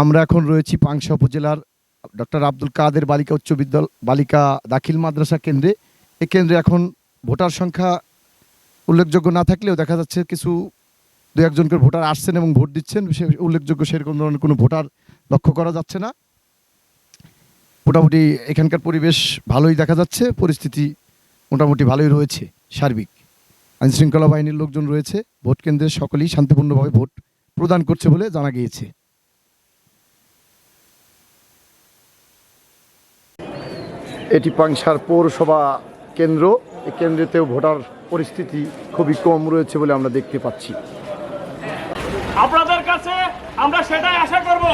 আমরা এখন রয়েছি পাংশা উপজেলার ডক্টর আব্দুল কাদের বালিকা উচ্চ বিদ্যালয় বালিকা দাখিল মাদ্রাসা কেন্দ্রে। এই কেন্দ্রে এখন ভোটার সংখ্যা উল্লেখযোগ্য না থাকলেও দেখা যাচ্ছে কিছু দু একজন করে ভোটার আসছেন এবং ভোট দিচ্ছেন। উল্লেখযোগ্য সেরকম ধরনের কোনো ভোটার লক্ষ্য করা যাচ্ছে না। মোটামুটি এখানকার পরিবেশ ভালোই দেখা যাচ্ছে, পরিস্থিতি মোটামুটি ভালোই রয়েছে। সার্বিক আইনশৃঙ্খলা বাহিনীর লোকজন রয়েছে, ভোট কেন্দ্রে সকলেই শান্তিপূর্ণভাবে ভোট প্রদান করছে বলে জানা গিয়েছে। এটি পাংশার পৌরসভা কেন্দ্র। এই কেন্দ্রেতেও ভোটার পরিস্থিতি খুবই কম রয়েছে বলে আমরা দেখতে পাচ্ছি। আপনাদের কাছে আমরা সেটাই আশা করব,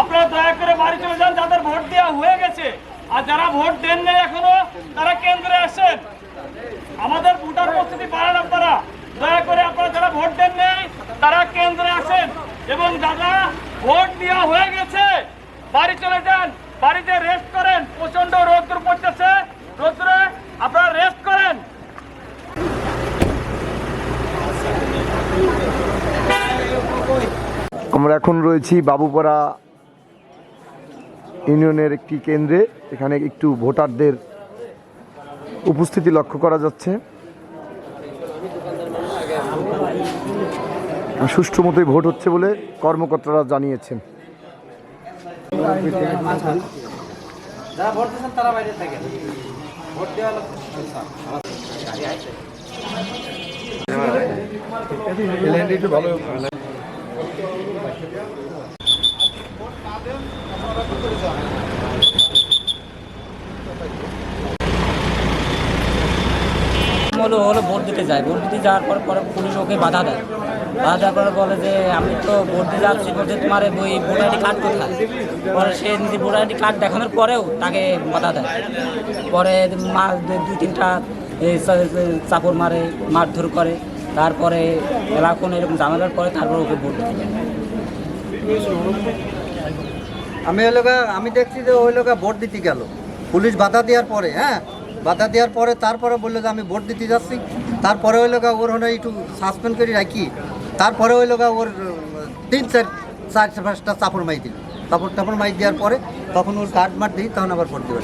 আপনারা দয়া করে বাড়ি চলে যান যাদের ভোট দেওয়া হয়ে গেছে, আর যারা ভোট দেন নাই এখনো তারা কেন্দ্রে আসেন। আমাদের ভোটার উপস্থিতি বাড়ান আপনারা, দয়া করে আপনারা যারা ভোট দেন নাই তারা কেন্দ্রে আসেন, এবং যারা ভোট দেওয়া হয়ে গেছে বাড়ি চলে যান, বাড়িতে রেস্ট করেন। প্রচন্ড রোদ্দুর পড়তেছে, রোদ্দুরে আপনারা রেস্ট করেন। আমরা এখন রয়েছি বাবুপাড়া ইউনিয়নের একটি কেন্দ্রে। এখানে একটু ভোটারদের উপস্থিতি লক্ষ্য করা যাচ্ছে। সুষ্ঠু মতোই ভোট হচ্ছে বলে কর্মকর্তারা জানিয়েছেন। যারা ভোট দিচ্ছেন তারা বাইরে থাকে, ভোট দেওয়া ভালো। হলো ভোট দিতে যায়, ভোট দিতে যাওয়ার পর পরে পুলিশ ওকে বাধা দেয়। বাধা দেওয়ার পরে বলে যে আমি তো ভোট দিতে যাচ্ছি, বলছে তোমার ওই ভোটার আইডি কার্ড কোথায়। পরে সে নিজে ভোটার আইডি কার্ড দেখানোর পরেও তাকে বাধা দেয়। পরে দুই তিনটা চাপড় মারে, মারধর করে। তারপরে এলাকা এরকম ঝামেলার পরে তারপর ওকে ভোট দিতে যায়। আমি দেখছি যে ওই লোক ভোট দিতে গেল, পুলিশ বাধা দেওয়ার পরে, বাধা দেওয়ার পরে তারপরে বললো যে আমি ভোট দিতে যাচ্ছি। তারপরে ওই লোক ওর হলে একটু সাসপেন্ড করে রাখি, তারপরে ওই লোক ওর 3-4-5টা চাপড় মাই দিল। চাপড় মাই দেওয়ার পরে তখন ওর কার্ড মার দিই, তখন আবার ভোট দেওয়া।